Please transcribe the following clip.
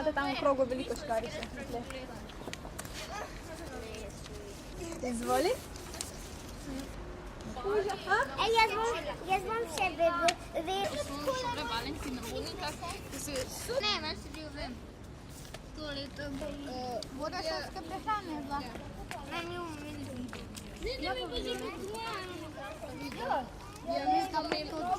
imate tam v krogu veliko škarice. Izvoli. Jaz bom še vedel. Valentina Monika, ne, meni se bil vem. To leto voda šolska prehrana je bila. Meni umeli. Ne mi bo že bilo. Ja, mi smo imeli tudi.